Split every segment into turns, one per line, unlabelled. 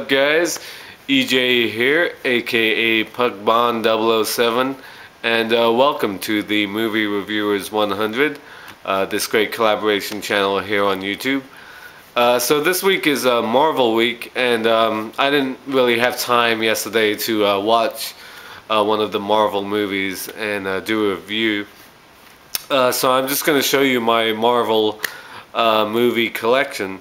up, guys? EJ here, aka Pugbon007, and welcome to the Movie Reviewers 100, this great collaboration channel here on YouTube. So this week is Marvel week, and I didn't really have time yesterday to watch one of the Marvel movies and do a review. So I'm just going to show you my Marvel movie collection.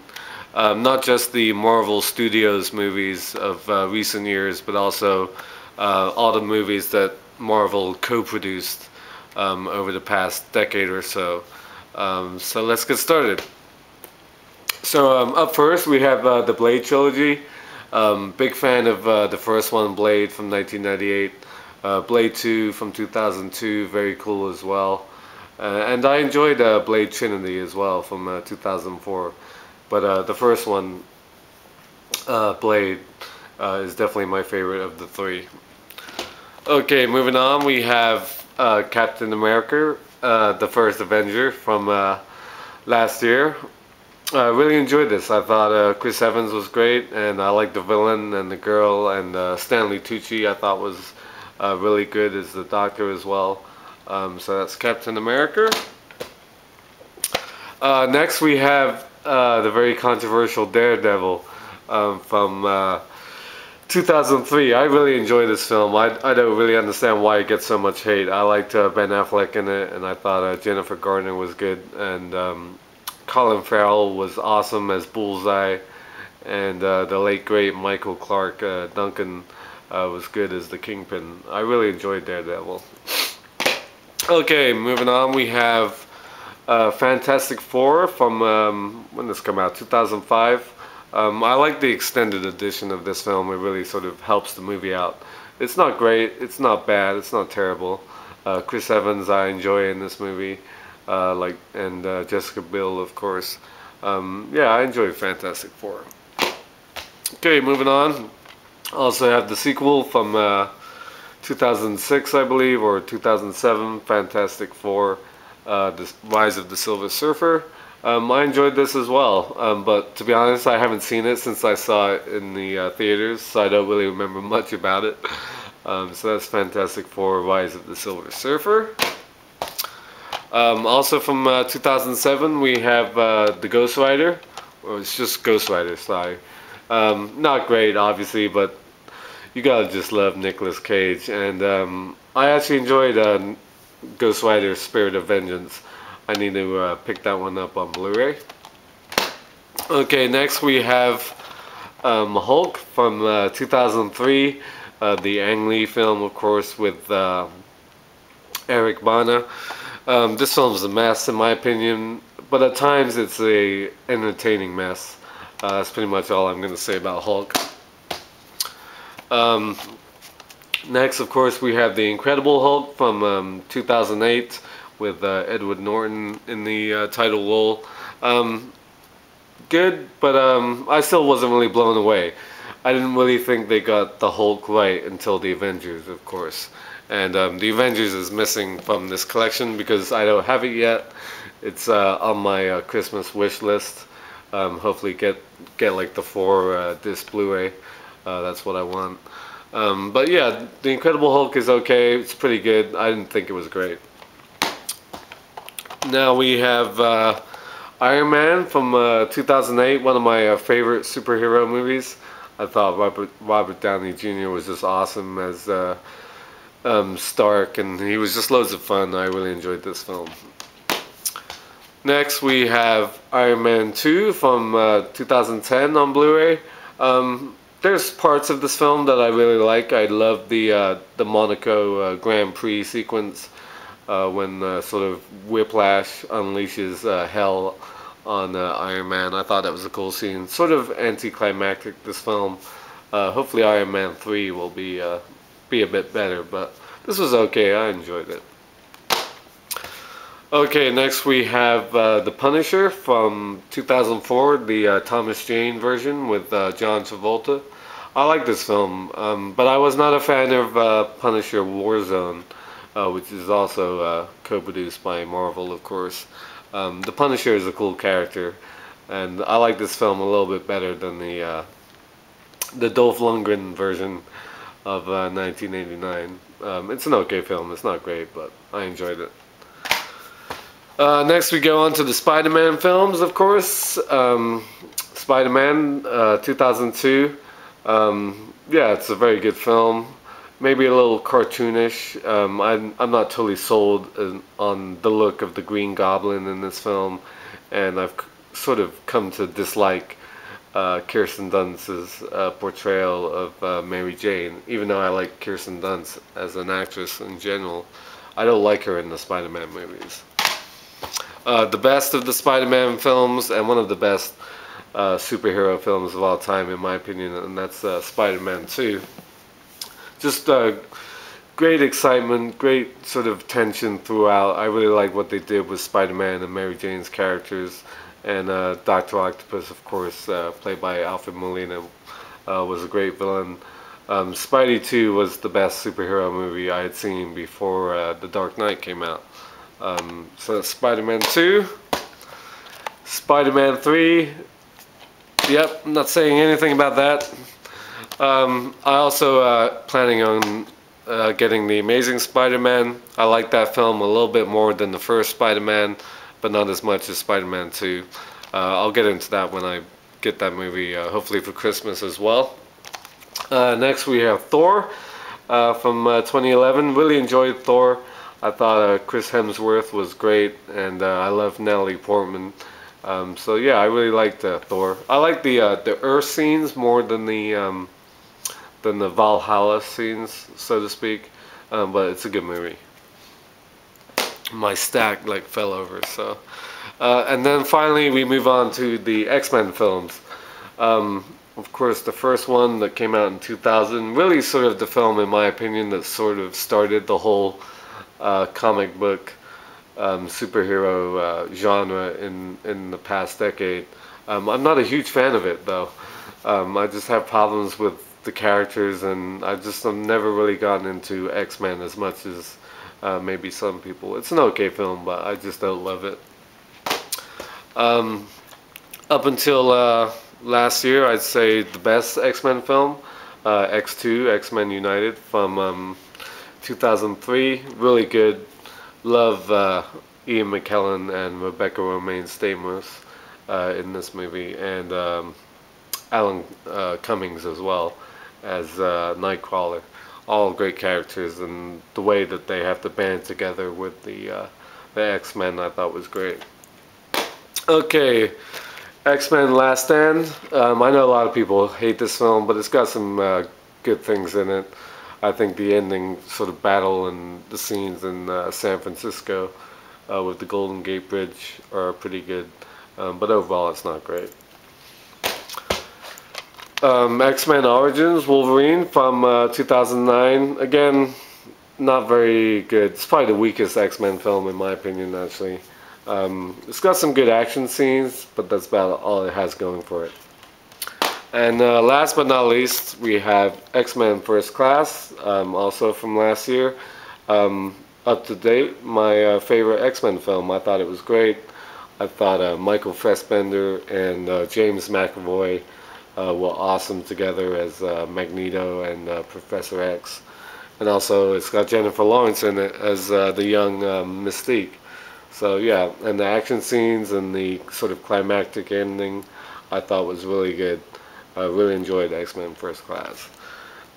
Not just the Marvel Studios movies of recent years, but also all the movies that Marvel co-produced over the past decade or so. So let's get started. So up first we have the Blade Trilogy. Big fan of the first one, Blade from 1998. Blade 2 from 2002, very cool as well. And I enjoyed Blade Trinity as well from 2004. But the first one, Blade, is definitely my favorite of the three. Okay, moving on, we have Captain America, the first Avenger from last year. I really enjoyed this. I thought Chris Evans was great, and I liked the villain and the girl, and Stanley Tucci I thought was really good as the Doctor as well. So that's Captain America. Next we have the very controversial Daredevil from 2003. I really enjoyed this film. I don't really understand why it gets so much hate. I liked Ben Affleck in it, and I thought Jennifer Garner was good, and Colin Farrell was awesome as Bullseye, and the late great Michael Clark Duncan was good as the Kingpin. I really enjoyed Daredevil. Okay, moving on, we have Fantastic Four from, when did this come out? 2005. I like the extended edition of this film. It really sort of helps the movie out. It's not great, it's not bad, it's not terrible. Chris Evans I enjoy in this movie, and Jessica Biel, of course. Yeah, I enjoy Fantastic Four. Okay, moving on. Also have the sequel from 2006, I believe, or 2007, Fantastic Four. The Rise of the Silver Surfer. I enjoyed this as well, but to be honest, I haven't seen it since I saw it in the theaters, so I don't really remember much about it. So that's Fantastic Four, Rise of the Silver Surfer. Also from 2007, we have the Ghost Rider, or it's just Ghost Rider, sorry. Not great, obviously, but you gotta just love Nicolas Cage, and I actually enjoyed Ghost Rider Spirit of Vengeance. I need to pick that one up on Blu-ray. Okay, next we have Hulk from 2003, the Ang Lee film, of course, with Eric Bana. This film's a mess in my opinion, but at times it's a entertaining mess. That's pretty much all I'm going to say about Hulk. Next, of course, we have The Incredible Hulk from 2008 with Edward Norton in the title role. Good, but I still wasn't really blown away. I didn't really think they got the Hulk right until The Avengers, of course. And The Avengers is missing from this collection because I don't have it yet. It's on my Christmas wish list. Hopefully get like the 4-disc Blu-ray. That's what I want. But yeah, The Incredible Hulk is okay. It's pretty good. I didn't think it was great. Now we have Iron Man from 2008, one of my favorite superhero movies. I thought Robert Downey Jr. was just awesome as Stark, and he was just loads of fun. I really enjoyed this film. Next we have Iron Man 2 from 2010 on Blu-ray. There's parts of this film that I really like. I love the Monaco Grand Prix sequence when sort of Whiplash unleashes hell on Iron Man. I thought that was a cool scene. Sort of anticlimactic, this film. Hopefully Iron Man 3 will be a bit better, but this was okay. I enjoyed it. Okay, next we have The Punisher from 2004, the Thomas Jane version with John Travolta. I like this film, but I was not a fan of Punisher Warzone, which is also co-produced by Marvel, of course. The Punisher is a cool character, and I like this film a little bit better than the the Dolph Lundgren version of 1989. It's an okay film. It's not great, but I enjoyed it. Next we go on to the Spider-Man films, of course. Spider-Man 2002. Yeah, it's a very good film. Maybe a little cartoonish. I'm not totally sold on the look of the Green Goblin in this film, and I've sort of come to dislike Kirsten Dunst's portrayal of Mary Jane. Even though I like Kirsten Dunst as an actress in general, I don't like her in the Spider-Man movies. The best of the Spider-Man films, and one of the best superhero films of all time, in my opinion, and that's Spider-Man 2. Just great excitement, great sort of tension throughout. I really like what they did with Spider-Man and Mary Jane's characters, and Dr. Octopus, of course, played by Alfred Molina, was a great villain. Spidey 2 was the best superhero movie I had seen before The Dark Knight came out. So that's Spider-Man 2. Spider-Man 3. Yep, I'm not saying anything about that. I also planning on getting The Amazing Spider-Man. I like that film a little bit more than the first Spider-Man, but not as much as Spider-Man 2. I'll get into that when I get that movie, hopefully for Christmas as well. Next we have Thor from 2011. Really enjoyed Thor. I thought Chris Hemsworth was great, and I love Natalie Portman. So yeah, I really liked Thor. I like the Earth scenes more than the Valhalla scenes, so to speak. But it's a good movie. My stack like fell over. So, and then finally we move on to the X-Men films. Of course, the first one that came out in 2000, really sort of the film, in my opinion, that sort of started the whole comic book superhero genre in the past decade. I'm not a huge fan of it, though. I just have problems with the characters, and I've never really gotten into X-Men as much as maybe some people. It's an okay film, but I just don't love it. Up until last year, I'd say the best X-Men film, X2, XMen United from 2003. Really good. Love Ian McKellen and Rebecca Romaine Stamos in this movie, and Alan Cummings as well as Nightcrawler. All great characters, and the way that they have to band together with the X-Men I thought was great. Okay, X-Men Last Stand. I know a lot of people hate this film, but it's got some good things in it. I think the ending sort of battle and the scenes in San Francisco with the Golden Gate Bridge are pretty good, but overall it's not great. X-Men Origins Wolverine from 2009. Again, not very good. It's probably the weakest X-Men film in my opinion, actually. It's got some good action scenes, but that's about all it has going for it. And last but not least, we have X-Men First Class, also from last year. Up to date, my favorite X-Men film. I thought it was great. I thought Michael Fassbender and James McAvoy were awesome together as Magneto and Professor X. And also it's got Jennifer Lawrence in it as the young Mystique. So yeah, and the action scenes and the sort of climactic ending I thought was really good. I really enjoyed X-Men First Class.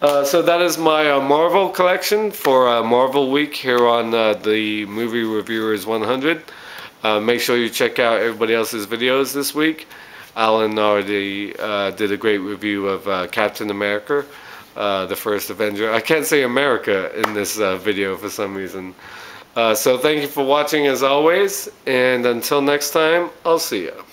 So that is my Marvel collection for Marvel Week here on the Movie Reviewers 100. Make sure you check out everybody else's videos this week. Alan already did a great review of Captain America, the first Avenger. I can't say America in this video for some reason. So thank you for watching as always, and until next time, I'll see you.